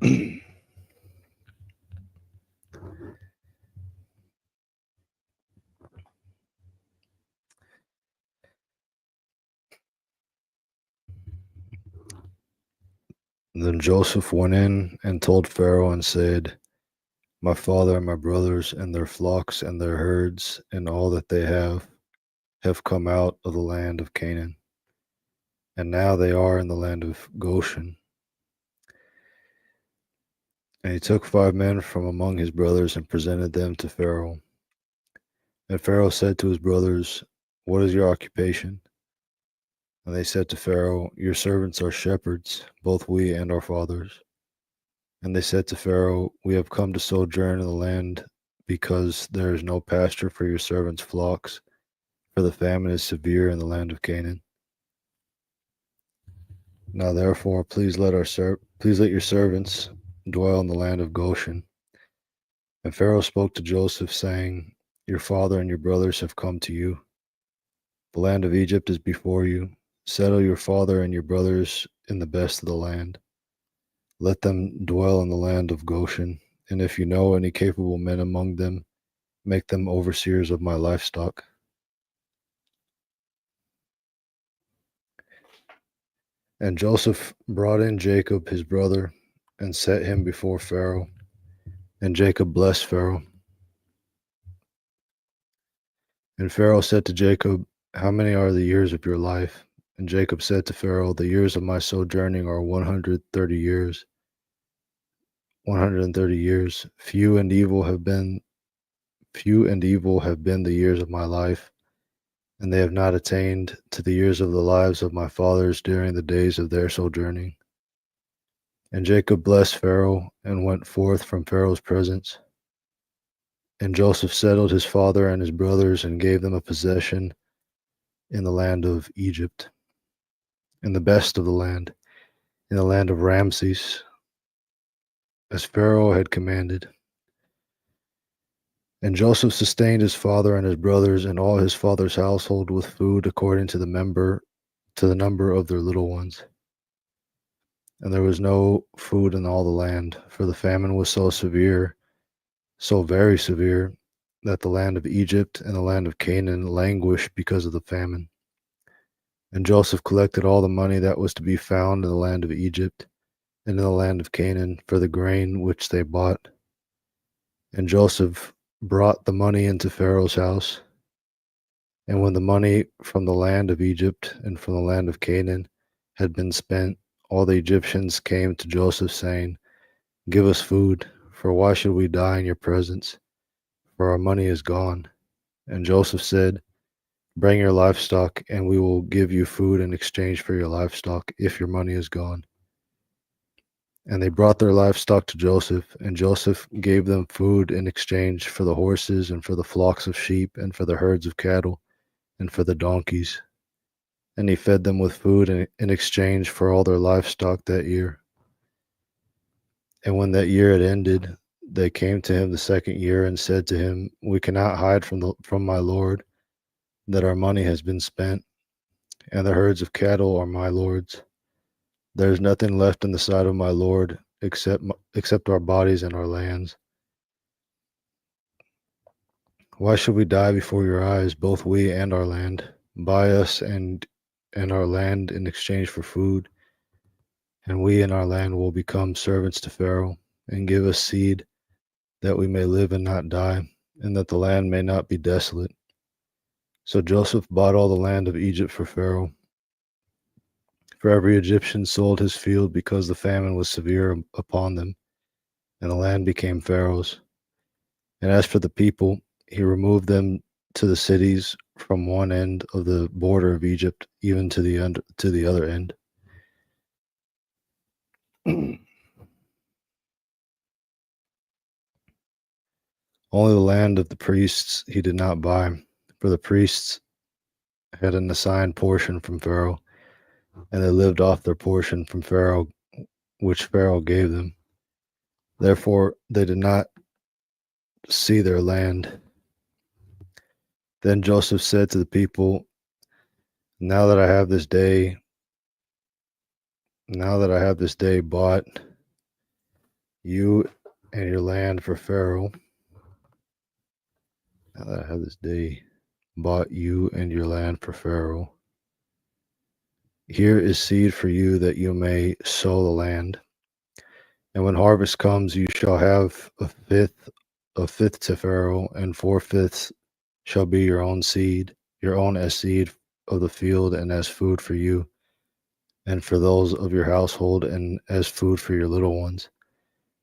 Then Joseph went in and told Pharaoh and said, my father and my brothers and their flocks and their herds and all that they have come out of the land of Canaan, and now they are in the land of Goshen. And he took 5 men from among his brothers and presented them to Pharaoh. And Pharaoh said to his brothers, what is your occupation? And they said to Pharaoh, your servants are shepherds, both we and our fathers. And they said to Pharaoh, we have come to sojourn in the land because there is no pasture for your servants' flocks, for the famine is severe in the land of Canaan. Now therefore, please let your servants dwell in the land of Goshen. And Pharaoh spoke to Joseph, saying, your father and your brothers have come to you. The land of Egypt is before you. Settle your father and your brothers in the best of the land. Let them dwell in the land of Goshen, and if you know any capable men among them, make them overseers of my livestock. And Joseph brought in Jacob his brother and set him before Pharaoh. And Jacob blessed Pharaoh. And Pharaoh said to Jacob, how many are the years of your life? And Jacob said to Pharaoh, the years of my sojourning are 130 years. 130 years. Few and evil have been the years of my life, and they have not attained to the years of the lives of my fathers during the days of their sojourning. And Jacob blessed Pharaoh and went forth from Pharaoh's presence. And Joseph settled his father and his brothers and gave them a possession in the land of Egypt, in the best of the land, in the land of Ramses, as Pharaoh had commanded. And Joseph sustained his father and his brothers and all his father's household with food according to the number of their little ones. And there was no food in all the land, for the famine was so severe, so very severe, that the land of Egypt and the land of Canaan languished because of the famine. And Joseph collected all the money that was to be found in the land of Egypt and in the land of Canaan for the grain which they bought. And Joseph brought the money into Pharaoh's house. And when the money from the land of Egypt and from the land of Canaan had been spent, all the Egyptians came to Joseph, saying, give us food, for why should we die in your presence? For our money is gone. And Joseph said, bring your livestock, and we will give you food in exchange for your livestock, if your money is gone. And they brought their livestock to Joseph, and Joseph gave them food in exchange for the horses, and for the flocks of sheep, and for the herds of cattle, and for the donkeys. And he fed them with food in exchange for all their livestock that year. And when that year had ended, they came to him the second year and said to him, we cannot hide from my lord that our money has been spent, and the herds of cattle are my lord's. There is nothing left in the sight of my lord except our bodies and our lands. Why should we die before your eyes, both we and our land? Buy us and our land in exchange for food, and we and our land will become servants to Pharaoh, and give us seed, that we may live and not die, and that the land may not be desolate. So Joseph bought all the land of Egypt for Pharaoh. For every Egyptian sold his field because the famine was severe upon them, and the land became Pharaoh's. And as for the people, he removed them to the cities from one end of the border of Egypt, even to the other end. Only the land of the priests he did not buy, for the priests had an assigned portion from Pharaoh, and they lived off their portion from Pharaoh, which Pharaoh gave them. Therefore, they did not see their land. Then Joseph said to the people, now that I have this day bought you and your land for Pharaoh. Now that I have this day, bought you and your land for Pharaoh. Here is seed for you that you may sow the land. And when harvest comes, you shall have a fifth to Pharaoh, and 4/5 shall be your own as seed of the field, and as food for you, and for those of your household, and as food for your little ones.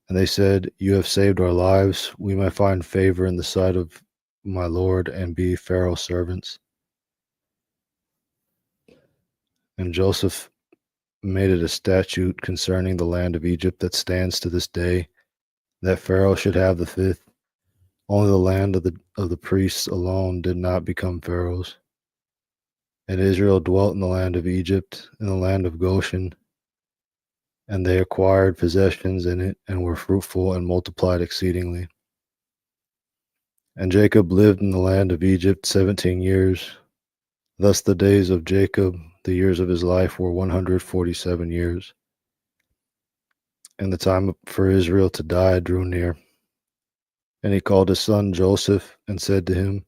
And they said, You have saved our lives. We may find favor in the sight of my Lord, and be Pharaoh's servants. And Joseph made it a statute concerning the land of Egypt that stands to this day, that Pharaoh should have the fifth. Only the land of the priests alone did not become Pharaoh's. And Israel dwelt in the land of Egypt, in the land of Goshen, and they acquired possessions in it, and were fruitful and multiplied exceedingly. And Jacob lived in the land of Egypt 17 years. Thus the days of Jacob, the years of his life, were 147 years. And the time for Israel to die drew near. And he called his son Joseph, and said to him,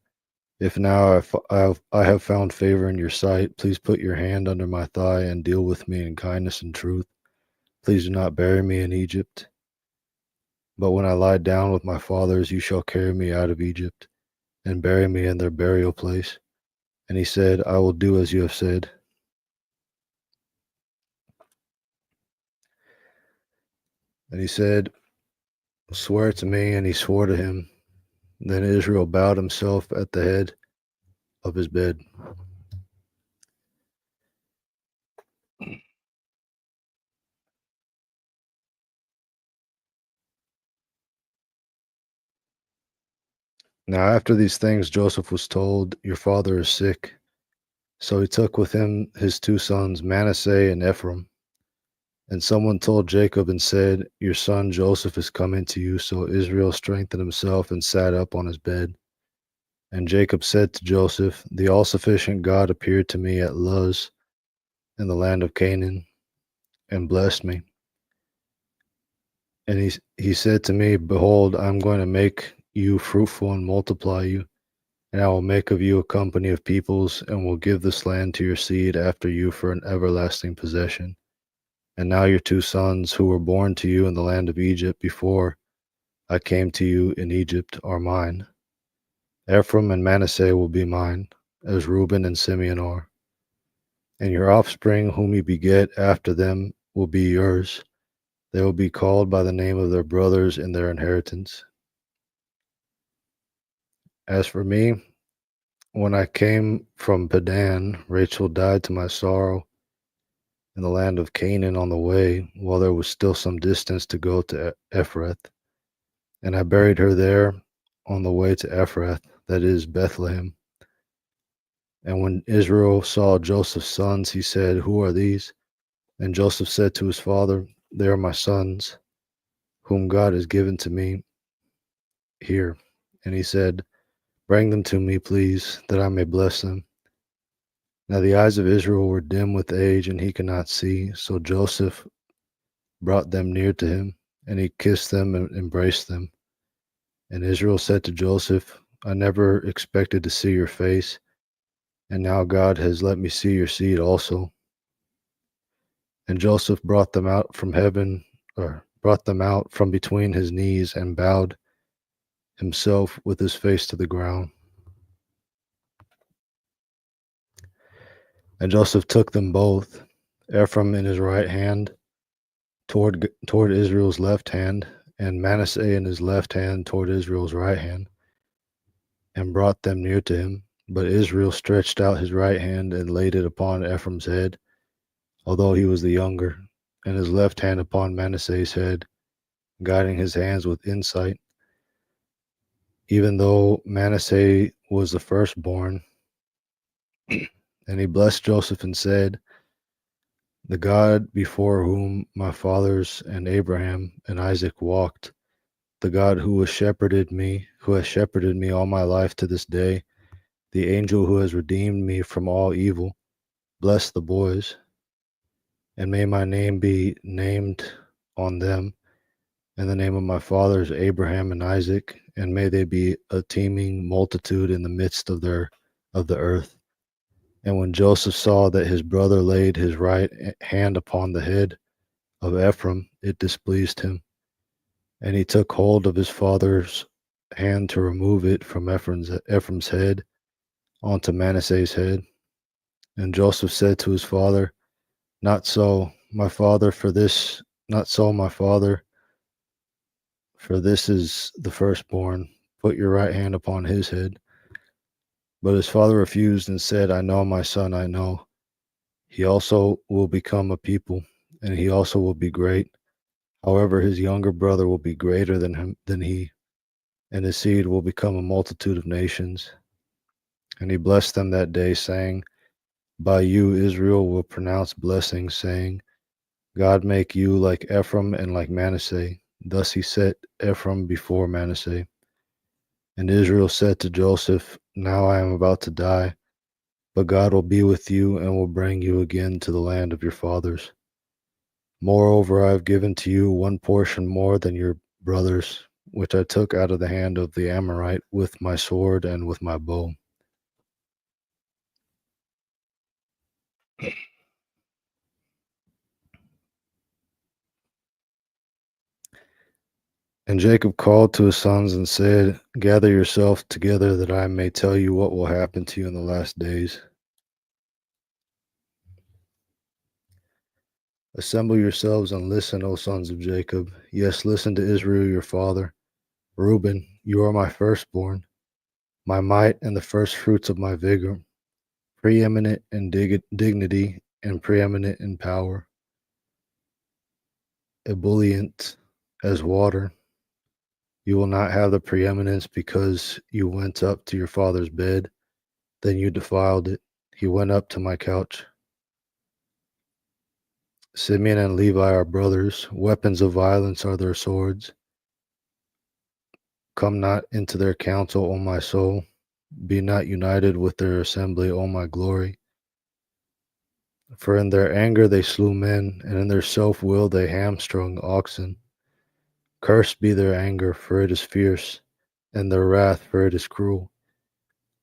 If now I have found favor in your sight, please put your hand under my thigh, and deal with me in kindness and truth. Please do not bury me in Egypt. But when I lie down with my fathers, you shall carry me out of Egypt, and bury me in their burial place. And he said, I will do as you have said. And he said, Swear to me. And he swore to him. Then Israel bowed himself at the head of his bed. Now after these things Joseph was told, Your father is sick. So he took with him his two sons, Manasseh and Ephraim. And someone told Jacob and said, Your son Joseph is coming to you. So Israel strengthened himself and sat up on his bed. And Jacob said to Joseph, The all-sufficient God appeared to me at Luz in the land of Canaan, and blessed me. And he said to me, Behold, I am going to make you fruitful and multiply you, and I will make of you a company of peoples, and will give this land to your seed after you for an everlasting possession. And now your two sons, who were born to you in the land of Egypt before I came to you in Egypt, are mine. Ephraim and Manasseh will be mine, as Reuben and Simeon are. And your offspring, whom you beget after them, will be yours. They will be called by the name of their brothers in their inheritance. As for me, when I came from Padan, Rachel died to my sorrow in the land of Canaan on the way, while there was still some distance to go to Ephrath. And I buried her there on the way to Ephrath, that is, Bethlehem. And when Israel saw Joseph's sons, he said, Who are these? And Joseph said to his father, They are my sons, whom God has given to me here. And he said, Bring them to me, please, that I may bless them. Now the eyes of Israel were dim with age, and he could not see. So Joseph brought them near to him, and he kissed them and embraced them. And Israel said to Joseph, I never expected to see your face, and now God has let me see your seed also. And Joseph brought them out from between his knees, and bowed himself with his face to the ground. And Joseph took them both, Ephraim in his right hand toward Israel's left hand, and Manasseh in his left hand toward Israel's right hand, and brought them near to him. But Israel stretched out his right hand and laid it upon Ephraim's head, although he was the younger, and his left hand upon Manasseh's head, guiding his hands with insight. Even though Manasseh was the firstborn. And he blessed Joseph and said, The God before whom my fathers and Abraham and Isaac walked, the God who has shepherded me all my life to this day, the angel who has redeemed me from all evil, bless the boys, and may my name be named on them, in the name of my fathers Abraham and Isaac, and may they be a teeming multitude in the midst of the earth. And when Joseph saw that his brother laid his right hand upon the head of Ephraim, it displeased him. And he took hold of his father's hand to remove it from Ephraim's head onto Manasseh's head. And Joseph said to his father, Not so, my father, not so, my father, for this is the firstborn. Put your right hand upon his head. But his father refused and said, I know, my son, I know. He also will become a people, and he also will be great. However, his younger brother will be greater than he, and his seed will become a multitude of nations. And he blessed them that day, saying, By you Israel will pronounce blessings, saying, God make you like Ephraim and like Manasseh. Thus he set Ephraim before Manasseh. And Israel said to Joseph, Now I am about to die, but God will be with you and will bring you again to the land of your fathers. Moreover, I have given to you one portion more than your brothers, which I took out of the hand of the Amorite with my sword and with my bow. And Jacob called to his sons and said, Gather yourself together that I may tell you what will happen to you in the last days. Assemble yourselves and listen, O sons of Jacob. Yes, listen to Israel your father. Reuben, you are my firstborn, my might and the first fruits of my vigor, preeminent in dignity and preeminent in power, ebullient as water. You will not have the preeminence because you went up to your father's bed, then you defiled it. He went up to my couch. Simeon and Levi are brothers. Weapons of violence are their swords. Come not into their council, O my soul. Be not united with their assembly, O my glory. For in their anger they slew men, and in their self-will they hamstrung oxen. Cursed be their anger, for it is fierce, and their wrath, for it is cruel.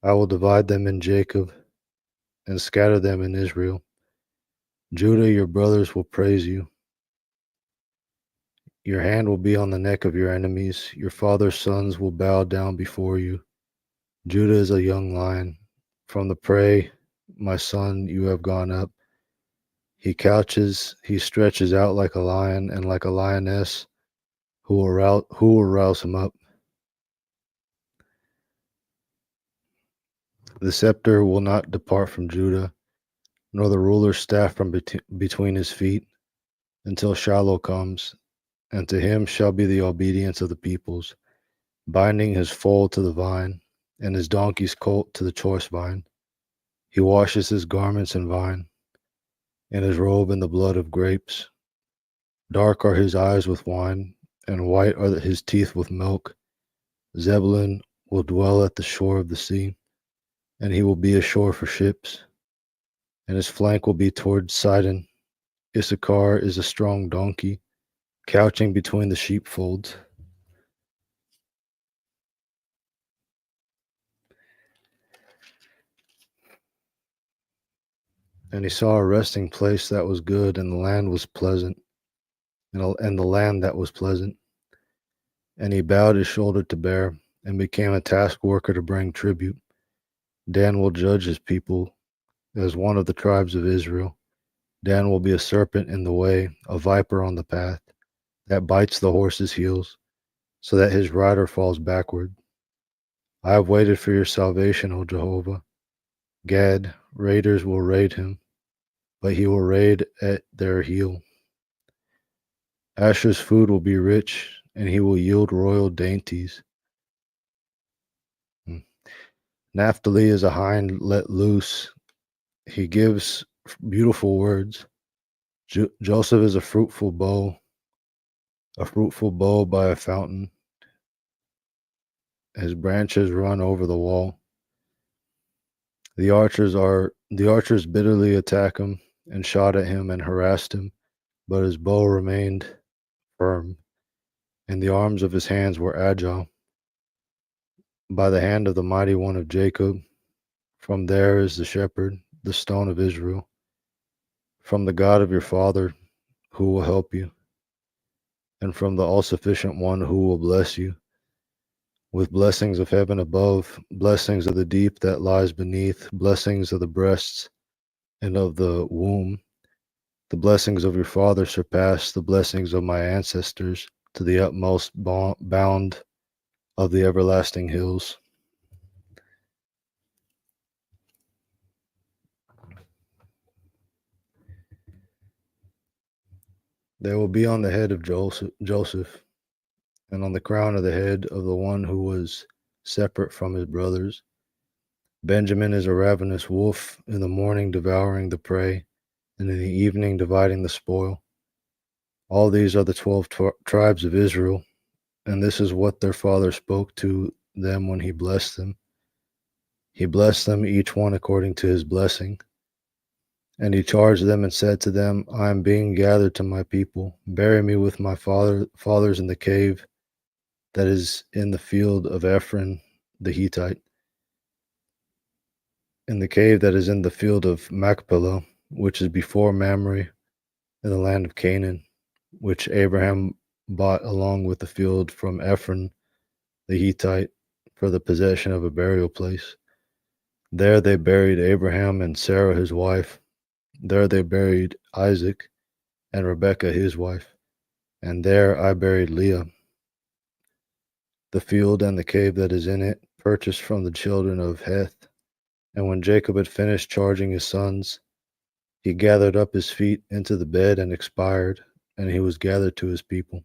I will divide them in Jacob, and scatter them in Israel. Judah, your brothers will praise you. Your hand will be on the neck of your enemies. Your father's sons will bow down before you. Judah is a young lion. From the prey, my son, you have gone up. He stretches out like a lion, and like a lioness, who will rouse him up. The scepter will not depart from Judah, nor the ruler's staff from between his feet, until Shiloh comes, and to him shall be the obedience of the peoples, binding his foal to the vine, and his donkey's colt to the choice vine. He washes his garments in vine, and his robe in the blood of grapes. Dark are his eyes with wine, and white are his teeth with milk. Zebulun will dwell at the shore of the sea, and he will be a shore for ships, and his flank will be toward Sidon. Issachar is a strong donkey, couching between the sheepfolds. And he saw a resting place that was good, and the land was pleasant, and the land that was pleasant. And he bowed his shoulder to bear, and became a task worker to bring tribute. Dan will judge his people as one of the tribes of Israel. Dan will be a serpent in the way, a viper on the path, that bites the horse's heels, so that his rider falls backward. I have waited for your salvation, O Jehovah. Gad, raiders will raid him, but he will raid at their heel. Asher's food will be rich, and he will yield royal dainties. Naphtali is a hind let loose. He gives beautiful words. Joseph is a fruitful bow by a fountain. His branches run over the wall. The archers bitterly attack him and shot at him and harassed him, but his bow remained firm, and the arms of his hands were agile. By the hand of the mighty one of Jacob, from there is the shepherd, the stone of Israel, from the God of your father, who will help you, and from the all sufficient one who will bless you, with blessings of heaven above, blessings of the deep that lies beneath, blessings of the breasts and of the womb. The blessings of your father surpass the blessings of my ancestors to the utmost bound of the everlasting hills. They will be on the head of Joseph, and on the crown of the head of the one who was separate from his brothers. Benjamin is a ravenous wolf, in the morning devouring the prey, and in the evening dividing the spoil. All these are the 12 tribes of Israel, and this is what their father spoke to them when he blessed them. He blessed them, each one according to his blessing. And he charged them and said to them, I am being gathered to my people. Bury me with my fathers in the cave that is in the field of Ephron the Hittite, in the cave that is in the field of Machpelah, which is before Mamre, in the land of Canaan, which Abraham bought along with the field from Ephron the Hittite for the possession of a burial place. There they buried Abraham and Sarah his wife. There they buried Isaac and Rebekah his wife. And there I buried Leah. The field and the cave that is in it, purchased from the children of Heth. And when Jacob had finished charging his sons, he gathered up his feet into the bed and expired, and he was gathered to his people.